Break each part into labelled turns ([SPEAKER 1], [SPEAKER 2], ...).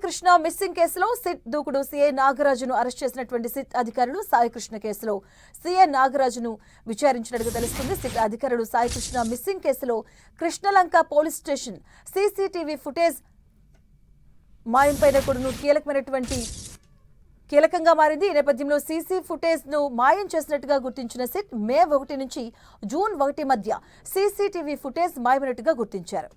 [SPEAKER 1] Krishna missing కేసులో SIT దూకుడు CI నాగరాజును arrest చేసినటువంటి సిట్ అధికారులు సాయి కృష్ణ కేసులో సీఐ నాగరాజును విచారించినట్టుగా తెలుస్తుంది. సిట్ అధికారులు సాయి కృష్ణ మిస్సింగ్ కేసులో Krishnalanka police station CCTV footage మాయంపైన కూడా కీలకంగా మారింది. ఈ నేపథ్యంలో సీసీ ఫుటేజ్ ను మాయం చేసినట్టుగా గుర్తించిన సిట్ మే 1 నుంచి జూన్ 1 మధ్య సీసీటీవీ ఫుటేజ్ మాయమైనట్టుగా గుర్తించారు.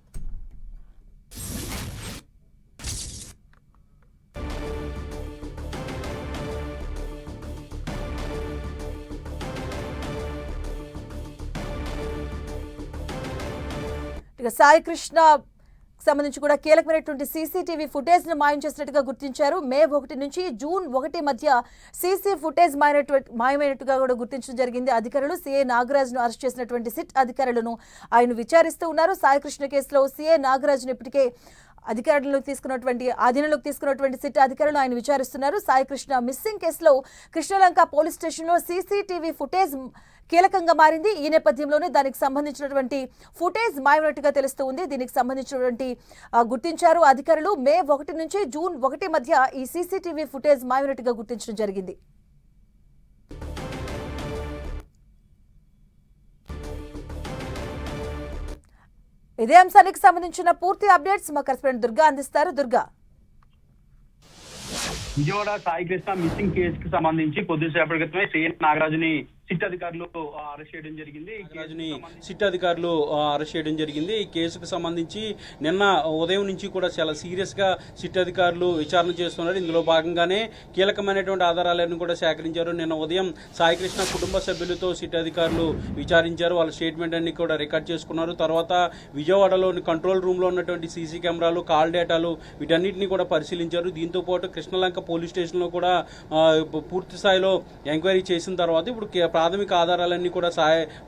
[SPEAKER 1] ఇక సాయి కృష్ణ సంబంధించి కూడా కీలకమైనటువంటి సీసీటీవీ ఫుటేజ్ ను మాయం చేసినట్టుగా గుర్తించారు. మే 1 నుంచి జూన్ 1 మధ్య సీసీ ఫుటేజ్ మాయమైనట్టుగా కూడా గుర్తించడం జరిగింది. అధికారులు సీఐ నాగరాజ్ ను అరెస్ట్ చేసినటువంటి సిట్ అధికారులను ఆయన విచారిస్తూ ఉన్నారు. సాయి కృష్ణ కేసులో సీఐ నాగరాజ్ ను ఇప్పటికే ఆధీనంలోకి తీసుకున్నటువంటి సిట్ అధికారులు ఆయన విచారిస్తున్నారు. సాయి కృష్ణ మిస్సింగ్ కేసులో కృష్ణలంక పోలీస్ స్టేషన్ లో సీసీటీవీ ఫుటేజ్ కీలకంగా మారింది. ఈ నేపథ్యంలోనే దానికి సంబంధించినటువంటి ఫుటేజ్ మాయమైనట్టుగా తెలుస్తూ ఉంది. దీనికి సంబంధించినటువంటి గుర్తించారు అధికారులు. మే 1 నుంచి జూన్ 1 మధ్య ఈ సీసీటీవీ ఫుటేజ్ మాయమైనట్టుగా గుర్తించడం జరిగింది. ఇదే అంశానికి సంబంధించిన పూర్తి అప్డేట్స్ మా కరెస్పాండెంట్ దుర్గా అందిస్తారు. దుర్గా,
[SPEAKER 2] విజయవాడ సాయి కృష్ణ మిస్సింగ్ కేసుకు సంబంధించి కొద్దిసేపటి క్రితమే సీఎం నాగరాజుని సిట్ అధికారులు అరెస్ట్ చేయడం జరిగింది. ఈ కేసుకు సంబంధించి నిన్న ఉదయం నుంచి కూడా చాలా సీరియస్ గా సిట్ అధికారులు విచారణ చేస్తున్నారు. ఇందులో భాగంగానే కీలకమైనటువంటి ఆధారాలను కూడా సేకరించారు. నిన్న ఉదయం సాయి కృష్ణ కుటుంబ సభ్యులతో సిట్ అధికారులు విచారించారు. వాళ్ళ స్టేట్మెంట్ అన్ని కూడా రికార్డ్ చేసుకున్నారు. తర్వాత విజయవాడలోని కంట్రోల్ రూమ్ లో ఉన్నటువంటి సీసీ కెమెరాలు, కాల్ డేటాలు వీటన్నిటిని కూడా పరిశీలించారు. దీంతో పాటు కృష్ణలంక పోలీస్ స్టేషన్ లో కూడా పూర్తి స్థాయిలో ఎంక్వైరీ చేసిన తర్వాత ఇప్పుడు ప్రాథమిక ఆధారాలన్నీ కూడా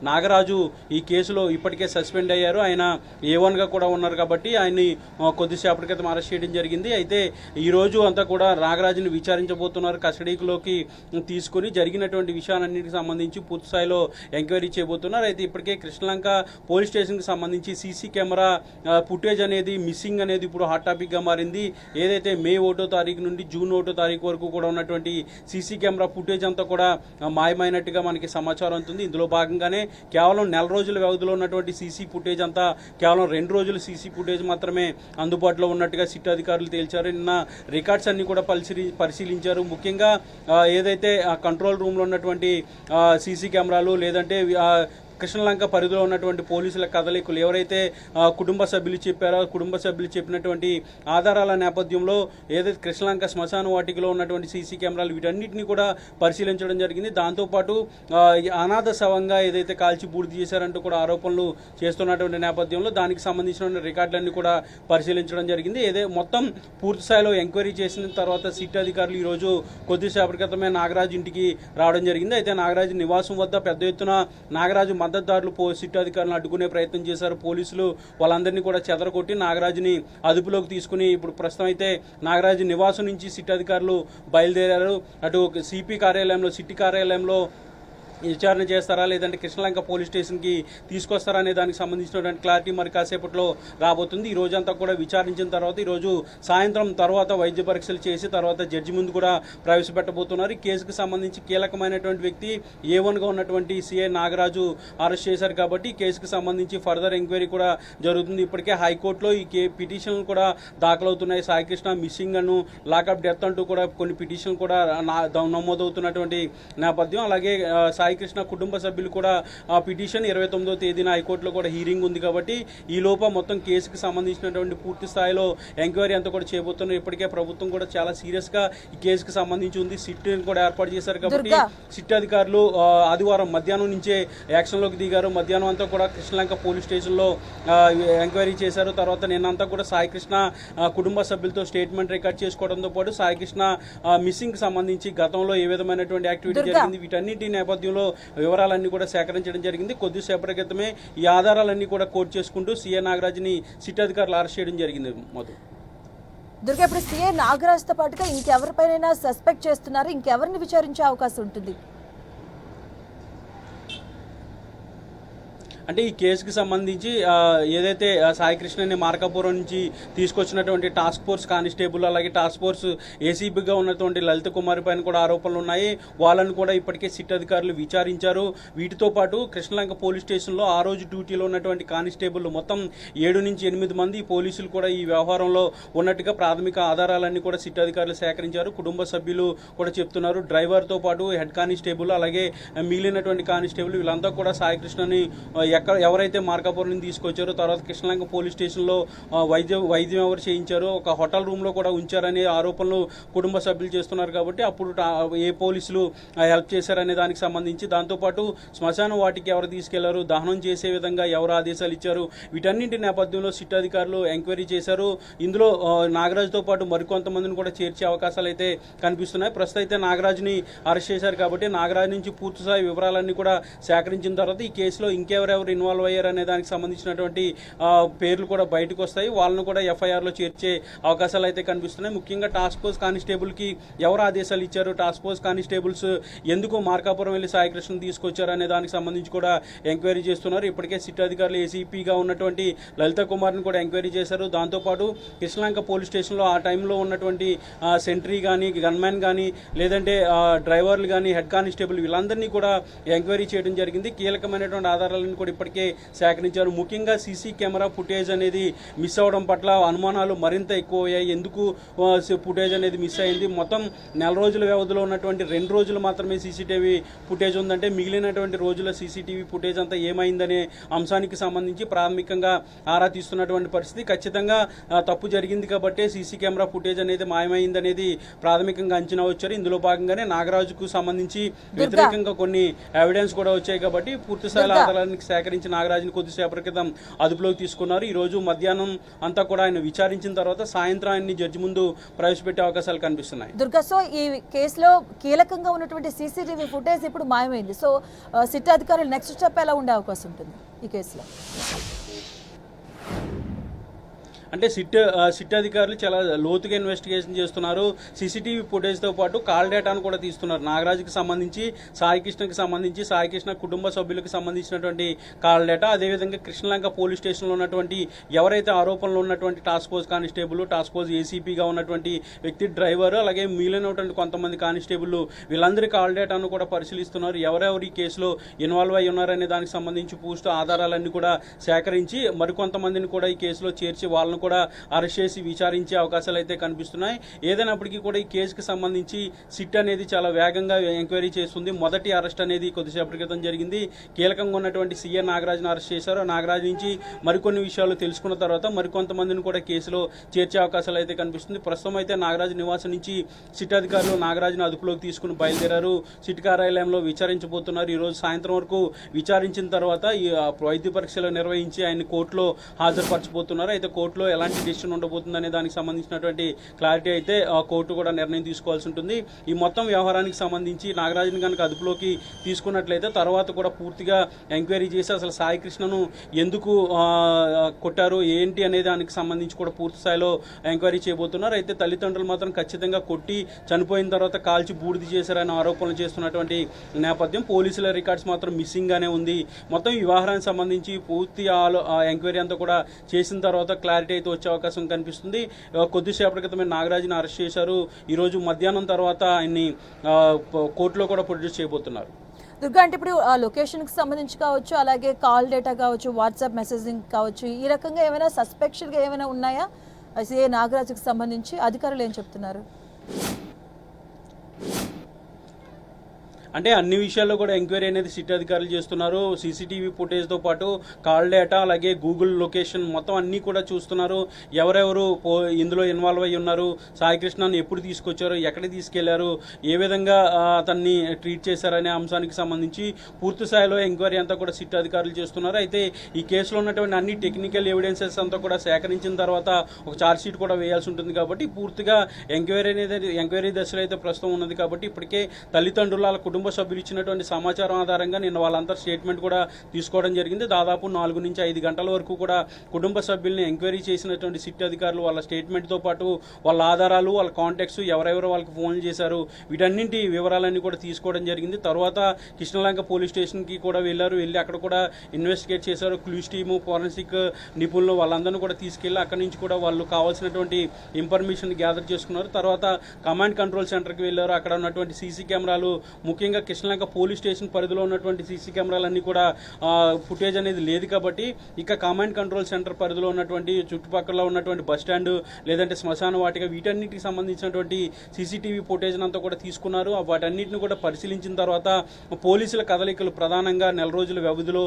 [SPEAKER 2] నాగరాజు ఈ కేసులో ఇప్పటికే సస్పెండ్ అయ్యారు. ఆయన A1 గా కూడా ఉన్నారు కాబట్టి ఆయన్ని కొద్దిసేపటి క్రితం అరెస్ట్ చేయడం జరిగింది. అయితే ఈ రోజు అంతా కూడా నాగరాజుని విచారించబోతున్నారు. కస్టడీలోకి తీసుకుని జరిగినటువంటి విషయాలన్నిటికి సంబంధించి పూర్తి స్థాయిలో ఎంక్వైరీ చేయబోతున్నారు. అయితే ఇప్పటికే కృష్ణలంక పోలీస్ స్టేషన్ కి సంబంధించి సీసీ కెమెరా ఫుటేజ్ అనేది మిస్సింగ్ అనేది ఇప్పుడు హాట్ టాపిక్ గా మారింది. ఏదైతే మే 1వ తారీఖు నుండి జూన్ 1వ తారీఖు వరకు కూడా ఉన్నటువంటి సీసీ కెమెరా ఫుటేజ్ అంతా కూడా మాయమైనట్టుగా మనకి సమాచారం ఉంటుంది. ఇందులో భాగంగానే కేవలం నెల రోజుల వ్యవధిలో ఉన్నటువంటి సీసీ ఫుటేజ్ అంతా కేవలం 2 రోజుల సీసీ ఫుటేజ్ మాత్రమే అందుబాటులో ఉన్నట్టుగా సిట్ అధికారులు తేల్చారు. నిన్న రికార్డ్స్ అన్ని కూడా పరిశీలించారు. ముఖ్యంగా ఏదైతే కంట్రోల్ రూమ్ లో ఉన్నటువంటి సీసీ కెమెరాలు లేదంటే కృష్ణలంక పరిధిలో ఉన్నటువంటి పోలీసుల కదలికలు ఎవరైతే కుటుంబ సభ్యులు చెప్పారో కుటుంబ సభ్యులు చెప్పినటువంటి ఆధారాల నేపథ్యంలో ఏదైతే కృష్ణలంక శ్మశాన వాటికలో ఉన్నటువంటి సీసీ కెమెరాలు వీటన్నిటిని కూడా పరిశీలించడం జరిగింది. దాంతోపాటు అనాథ శవంగా ఏదైతే కాల్చి బూడిద చేశారంటూ కూడా ఆరోపణలు చేస్తున్నటువంటి నేపథ్యంలో దానికి సంబంధించిన రికార్డులన్నీ కూడా పరిశీలించడం జరిగింది. మొత్తం పూర్తి స్థాయిలో ఎంక్వైరీ చేసిన తర్వాత సిట్ అధికారులు ఈ రోజు కొద్దిసేపటి క్రితమే నాగరాజు ఇంటికి రావడం జరిగింది. అయితే నాగరాజు నివాసం వద్ద పెద్ద ఎత్తున నాగరాజు మద్దతుదారులు సిట్ అధికారులను అడ్డుకునే ప్రయత్నం చేశారు. పోలీసులు వాళ్ళందరినీ కూడా చెదరగొట్టి నాగరాజుని అదుపులోకి తీసుకుని ఇప్పుడు ప్రస్తుతం అయితే నాగరాజు నివాసం నుంచి సిట్ అధికారులు బయలుదేరారు. అటు సిపి కార్యాలయంలో సిటీ కార్యాలయంలో విచారణ చేస్తారా లేదంటే కృష్ణలంక పోలీస్ స్టేషన్కి తీసుకొస్తారా అనే దానికి సంబంధించినటువంటి క్లారిటీ మరి కాసేపట్లో రాబోతుంది. ఈ రోజంతా కూడా విచారించిన తర్వాత ఈరోజు సాయంత్రం తర్వాత వైద్య పరీక్షలు చేసి తర్వాత జడ్జి ముందు కూడా ప్రవేశపెట్టబోతున్నారు. ఈ కేసుకు సంబంధించి కీలకమైనటువంటి వ్యక్తి A1 గా ఉన్నటువంటి సిఐ నాగరాజు అరెస్ట్ చేశారు కాబట్టి ఈ కేసుకు సంబంధించి ఫర్దర్ ఎంక్వైరీ కూడా జరుగుతుంది. ఇప్పటికే హైకోర్టులో ఈ పిటిషన్లు కూడా దాఖలవుతున్నాయి. సాయి కృష్ణ మిస్సింగ్ అను లాకప్ డెత్ అంటూ కూడా కొన్ని పిటిషన్లు కూడా నమోదవుతున్నటువంటి నేపథ్యం. అలాగే సాయి కృష్ణ కుటుంబ సభ్యులు కూడా ఆ పిటిషన్ 29వ తేదీన హైకోర్టులో కూడా హీరింగ్ ఉంది కాబట్టి ఈ లోప మొత్తం కేసుకు సంబంధించినటువంటి పూర్తి స్థాయిలో ఎంక్వైరీ అంతా కూడా చేయబోతున్నారు. ఇప్పటికే ప్రభుత్వం కూడా చాలా సీరియస్ గా ఈ కేసుకు సంబంధించి ఉంది. సిట్ కూడా ఏర్పాటు చేశారు కాబట్టి సిట్ అధికారులు ఆదివారం మధ్యాహ్నం నుంచే యాక్షన్ లోకి దిగారు. మధ్యాహ్నం అంతా కూడా కృష్ణలంక పోలీస్ స్టేషన్ లో ఎంక్వైరీ చేశారు. తర్వాత నిన్నంతా కూడా సాయి కృష్ణ కుటుంబ సభ్యులతో స్టేట్మెంట్ రికార్డ్ చేసుకోవడంతో పాటు సాయి కృష్ణ మిస్సింగ్ కి సంబంధించి గతంలో ఏ విధమైనటువంటి యాక్టివిటీ జరిగింది వీటన్నిటి నేపథ్యంలో వివరాలన్నీ కూడా సేకరించడం జరిగింది. కొద్దిసేపటి క్రితమే ఈ ఆధారాలన్నీ కూడా కోట్ చేసుకుంటూ సీఏ నాగరాజుని సిట్ అధికారులు అరెస్ట్ చేయడం జరిగింది.
[SPEAKER 1] దుర్గా, ఇప్పుడు సీఏ నాగరాజ్తో పాటుగా ఇంకెవరిపైన సస్పెక్ట్ చేస్తున్నారు? ఇంకెవరిని విచారించే అవకాశం ఉంటుంది?
[SPEAKER 2] అంటే ఈ కేసుకి సంబంధించి ఏదైతే సాయికృష్ణని మార్కాపురం నుంచి తీసుకొచ్చినటువంటి టాస్క్ ఫోర్స్ కానిస్టేబుల్ అలాగే టాస్క్ ఫోర్స్ ఏసీబీగా ఉన్నటువంటి లలిత కుమారి పైన కూడా ఆరోపణలు ఉన్నాయి. వాళ్ళని కూడా ఇప్పటికే సిట్ అధికారులు విచారించారు. వీటితో పాటు కృష్ణలంక పోలీస్ స్టేషన్లో ఆ రోజు డ్యూటీలో ఉన్నటువంటి కానిస్టేబుల్ మొత్తం 7 నుంచి 8 మంది పోలీసులు కూడా ఈ వ్యవహారంలో ఉన్నట్టుగా ప్రాథమిక ఆధారాలన్నీ కూడా సిట్ అధికారులు సేకరించారు. కుటుంబ సభ్యులు కూడా చెప్తున్నారు. డ్రైవర్తో పాటు హెడ్ కానిస్టేబుల్ అలాగే మిగిలినటువంటి కానిస్టేబుల్ వీళ్ళంతా కూడా సాయికృష్ణని ఎవరైతే మార్కాపురం తీసుకొచ్చారో తర్వాత కృష్ణలంక పోలీస్ స్టేషన్లో వైద్యం ఎవరు చేయించారో ఒక హోటల్ రూమ్లో కూడా ఉంచారనే ఆరోపణలు కుటుంబ సభ్యులు చేస్తున్నారు. కాబట్టి అప్పుడు ఏ పోలీసులు హెల్ప్ చేశారనే దానికి సంబంధించి దాంతోపాటు శ్మశాన వాటికి ఎవరు తీసుకెళ్లారు, దహనం చేసే విధంగా ఎవరు ఆదేశాలు ఇచ్చారు, వీటన్నింటి నేపథ్యంలో సిట్ అధికారులు ఎంక్వైరీ చేశారు. ఇందులో నాగరాజుతో పాటు మరికొంతమందిని కూడా చేర్చే అవకాశాలు అయితే కనిపిస్తున్నాయి. ప్రస్తుతం అయితే నాగరాజుని అరెస్ట్ చేశారు కాబట్టి నాగరాజు నుంచి పూర్తిస్థాయి వివరాలన్నీ కూడా సేకరించిన తర్వాత ఈ కేసులో ఇంకెవరెవరు ఇన్వాల్వ్ అయ్యారు అనే దానికి సంబంధించినటువంటి పేర్లు కూడా బయటకు వస్తాయి. వాళ్ళను కూడా ఎఫ్ఐఆర్లో చేర్చే అవకాశాలు అయితే కనిపిస్తున్నాయి. ముఖ్యంగా టాస్క్ ఫోర్స్ కానిస్టేబుల్కి ఎవరు ఆదేశాలు ఇచ్చారు, టాస్క్ ఫోర్స్ కానిస్టేబుల్స్ ఎందుకు మార్కాపురం వెళ్ళి సాయికృష్ణ తీసుకొచ్చారు అనే దానికి సంబంధించి కూడా ఎంక్వైరీ చేస్తున్నారు. ఇప్పటికే సిట్ అధికారులు ఏసీపీగా ఉన్నటువంటి లలిత కుమార్ని కూడా ఎంక్వైరీ చేశారు. దాంతోపాటు కృష్ణలంక పోలీస్ స్టేషన్లో ఆ టైంలో ఉన్నటువంటి సెంట్రీ కానీ గన్మ్యాన్ కానీ లేదంటే డ్రైవర్లు కానీ హెడ్ కానిస్టేబుల్ వీళ్ళందరినీ కూడా ఎంక్వైరీ చేయడం జరిగింది. కీలకమైనటువంటి ఆధారాలను కూడా ఇప్పటికే సేకరించారు. ముఖ్యంగా సీసీ కెమెరా ఫుటేజ్ అనేది మిస్ అవడం పట్ల అనుమానాలు మరింత ఎక్కువయ్యాయి. ఎందుకు ఫుటేజ్ అనేది మిస్ అయింది, మొత్తం నెల రోజుల వ్యవధిలో ఉన్నటువంటి 2 రోజులు మాత్రమే సీసీటీవీ ఫుటేజ్ ఉందంటే మిగిలినటువంటి రోజుల సీసీటీవీ ఫుటేజ్ అంతా ఏమైందనే అంశానికి సంబంధించి ప్రాథమికంగా ఆరా తీస్తున్నటువంటి పరిస్థితి. ఖచ్చితంగా తప్పు జరిగింది కాబట్టి సీసీ కెమెరా ఫుటేజ్ అనేది మాయమైందనేది ప్రాథమికంగా అంచనా వచ్చారు. ఇందులో భాగంగానే నాగరాజుకు సంబంధించి వ్యతిరేకంగా కొన్ని ఎవిడెన్స్ కూడా వచ్చాయి కాబట్టి పూర్తి స్థాయిలో ఆధారానికి సేకరించి నాగరాజుని కొద్దిసేపటి క్రితం అదుపులోకి తీసుకున్నారు. ఈ రోజు మధ్యాహ్నం అంతా కూడా ఆయన విచారించిన తర్వాత సాయంత్రం ఆయన్ని జడ్జి ముందు ప్రవేశపెట్టే అవకాశాలు కనిపిస్తున్నాయి.
[SPEAKER 1] దుర్గా, సో ఈ కేసులో కీలకంగా ఉన్నటువంటి సీసీటీవీ ఫుటేజ్ ఇప్పుడు మాయమైంది. సో సిట్ అధికారులు నెక్స్ట్ స్టెప్ ఎలా ఉండే అవకాశం ఉంటుంది ఈ కేసులో?
[SPEAKER 2] అంటే సిట్ అధికారులు చాలా లోతుగా ఇన్వెస్టిగేషన్ చేస్తున్నారు. సీసీటీవీ ఫుటేజ్తో పాటు కాల్ డేటాను కూడా తీస్తున్నారు. నాగరాజుకి సంబంధించి, సాయికృష్ణకి సంబంధించి, సాయికృష్ణ కుటుంబ సభ్యులకు సంబంధించినటువంటి కాల్ డేటా, అదేవిధంగా కృష్ణలంక పోలీస్ స్టేషన్లో ఉన్నటువంటి ఎవరైతే ఆరోపణలు ఉన్నటువంటి task force constable, task force ఏసీపీగా ఉన్నటువంటి వ్యక్తి, డ్రైవర్, అలాగే మిగిలినటువంటి కొంతమంది కానిస్టేబుల్ వీళ్ళందరి కాల్ డేటాను కూడా పరిశీలిస్తున్నారు. ఎవరెవరు ఈ కేసులో ఇన్వాల్వ్ అయి ఉన్నారనే దానికి సంబంధించి పూర్తి ఆధారాలన్నీ కూడా సేకరించి మరికొంతమందిని కూడా ఈ కేసులో చేర్చి వాళ్ళను కూడా అరెస్ట్ చేసి విచారించే అవకాశాలు అయితే కనిపిస్తున్నాయి. ఏదైనప్పటికీ కూడా ఈ కేసుకి సంబంధించి సిట్ అనేది చాలా వేగంగా ఎంక్వైరీ చేస్తుంది. మొదటి అరెస్ట్ అనేది కొద్దిసేపటి క్రితం జరిగింది. కీలకంగా ఉన్నటువంటి సీఏ నాగరాజును అరెస్ట్ చేశారు. నాగరాజు నుంచి మరికొన్ని విషయాలు తెలుసుకున్న తర్వాత మరికొంతమందిని కూడా కేసులో చేర్చే అవకాశాలు అయితే కనిపిస్తుంది. ప్రస్తుతం అయితే నాగరాజు నివాసం నుంచి సిట్ అధికారులు నాగరాజును అదుపులోకి తీసుకుని బయలుదేరారు. సిట్ కార్యాలయంలో విచారించబోతున్నారు. ఈరోజు సాయంత్రం వరకు విచారించిన తర్వాత ఈ వైద్య పరీక్షలు నిర్వహించి ఆయన కోర్టులో హాజరుపరచబోతున్నారు. అయితే కోర్టులో ఎలాంటి డిసిషన్ ఉండబోతుందనే దానికి సంబంధించినటువంటి క్లారిటీ అయితే కోర్టు కూడా నిర్ణయం తీసుకోవాల్సి ఉంటుంది. ఈ మొత్తం వ్యవహారానికి సంబంధించి నాగరాజుని కనుక అదుపులోకి తీసుకున్నట్లయితే తర్వాత కూడా పూర్తిగా ఎంక్వైరీ చేసి అసలు సాయికృష్ణను ఎందుకు కొట్టారు ఏంటి అనే దానికి సంబంధించి కూడా పూర్తి స్థాయిలో ఎంక్వైరీ చేయబోతున్నారు. అయితే తల్లిదండ్రులు మాత్రం ఖచ్చితంగా కొట్టి చనిపోయిన తర్వాత కాల్చి బూడిద చేశారని ఆరోపణలు చేస్తున్నటువంటి నేపథ్యం. పోలీసుల రికార్డ్స్ మాత్రం మిస్సింగ్ గానే ఉంది. మొత్తం ఈ వ్యవహారానికి సంబంధించి పూర్తి ఎంక్వైరీ అంతా కూడా చేసిన తర్వాత క్లారిటీ అయితే వచ్చే అవకాశం కనిపిస్తుంది. కొద్దిసేపటి క్రితమే నాగరాజుని అరెస్ట్ చేశారు. ఈరోజు మధ్యాహ్నం తర్వాత ఆయన్ని కోర్టులో కూడా ప్రొడ్యూస్ చేయబోతున్నారు.
[SPEAKER 1] దుర్గా, అంటే ఇప్పుడు ఆ లొకేషన్కి సంబంధించి కావచ్చు, అలాగే కాల్ డేటా కావచ్చు, వాట్సాప్ మెసేజింగ్ కావచ్చు, ఈ రకంగా ఏమైనా సస్పెక్షన్గా ఏమైనా ఉన్నాయా సిఏ నాగరాజుకి సంబంధించి? అధికారులు ఏం చెప్తున్నారు?
[SPEAKER 2] అంటే అన్ని విషయాల్లో కూడా ఎంక్వైరీ అనేది సిట్ అధికారులు చేస్తున్నారు. సీసీటీవీ ఫుటేజ్తో పాటు కాల్ డేటా అలాగే గూగుల్ లొకేషన్ మొత్తం అన్నీ కూడా చూస్తున్నారు. ఎవరెవరు ఇందులో ఇన్వాల్వ్ అయ్యి ఉన్నారు, సాయికృష్ణని ఎప్పుడు తీసుకొచ్చారు, ఎక్కడికి తీసుకెళ్లారు, ఏ విధంగా అతన్ని ట్రీట్ చేశారనే అంశానికి సంబంధించి పూర్తి స్థాయిలో ఎంక్వైరీ అంతా కూడా సిట్ అధికారులు చేస్తున్నారు. అయితే ఈ కేసులో ఉన్నటువంటి అన్ని టెక్నికల్ ఎవిడెన్సెస్ అంతా కూడా సేకరించిన తర్వాత ఒక ఛార్జ్ షీట్ కూడా వేయాల్సి ఉంటుంది. కాబట్టి పూర్తిగా ఎంక్వైరీ దశలో అయితే ప్రస్తుతం ఉన్నది. కాబట్టి ఇప్పటికే తల్లిదండ్రుల కుటుంబ కుటుంబ సభ్యులు ఇచ్చినటువంటి సమాచారం ఆధారంగా నిన్న వాళ్ళంతా స్టేట్మెంట్ కూడా తీసుకోవడం జరిగింది. దాదాపు 4 నుంచి 5 గంటల వరకు కూడా కుటుంబ సభ్యుల్ని ఎంక్వైరీ చేసినటువంటి సిట్ అధికారులు వాళ్ళ స్టేట్మెంట్తో పాటు వాళ్ళ ఆధారాలు, వాళ్ళ కాంటాక్ట్స్, ఎవరెవరు వాళ్ళకి ఫోన్లు చేశారు, వీటన్నింటి వివరాలన్నీ కూడా తీసుకోవడం జరిగింది. తర్వాత కృష్ణలంక పోలీస్ స్టేషన్కి కూడా వెళ్ళి అక్కడ కూడా ఇన్వెస్టిగేట్ చేశారు. క్లూస్ టీము, ఫోరెన్సిక్ నిపుణులు వాళ్ళందరినీ కూడా తీసుకెళ్లి అక్కడి నుంచి కూడా వాళ్ళు కావాల్సినటువంటి ఇన్ఫర్మేషన్ గ్యాదర్ చేసుకున్నారు. తర్వాత కమాండ్ కంట్రోల్ సెంటర్కి వెళ్ళారు. అక్కడ ఉన్నటువంటి సీసీ కెమెరాలు, ముఖ్యంగా కృష్ణలంక పోలీస్ స్టేషన్ పరిధిలో ఉన్నటువంటి సీసీ కెమెరాలన్నీ కూడా ఫుటేజ్ అనేది లేదు కాబట్టి ఇక కమాండ్ కంట్రోల్ సెంటర్ పరిధిలో ఉన్నటువంటి చుట్టుపక్కల ఉన్నటువంటి బస్ స్టాండ్ లేదంటే శ్మశాన వాటిక వీటన్నిటికి సంబంధించినటువంటి సీసీటీవీ ఫుటేజ్ అంతా కూడా తీసుకున్నారు. వాటన్నిటిని కూడా పరిశీలించిన తర్వాత పోలీసుల కదలికలు ప్రధానంగా నెల రోజుల వ్యవధిలో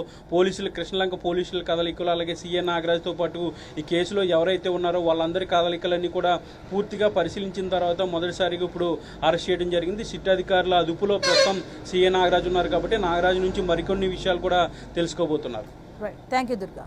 [SPEAKER 2] కృష్ణలంక పోలీసుల కదలికలు, అలాగే సీఏ నాగరాజ్తో పాటు ఈ కేసులో ఎవరైతే ఉన్నారో వాళ్ళందరి కదలికలన్నీ కూడా పూర్తిగా పరిశీలించిన తర్వాత మొదటిసారిగా ఇప్పుడు అరెస్ట్ చేయడం జరిగింది. సిట్ అధికారుల అదుపులో ప్రస్తుతం సీఏ నాగరాజు ఉన్నారు కాబట్టి నాగరాజు నుంచి మరికొన్ని విషయాలు కూడా తెలుసుకోబోతున్నారు.
[SPEAKER 1] Right, thank you Durga.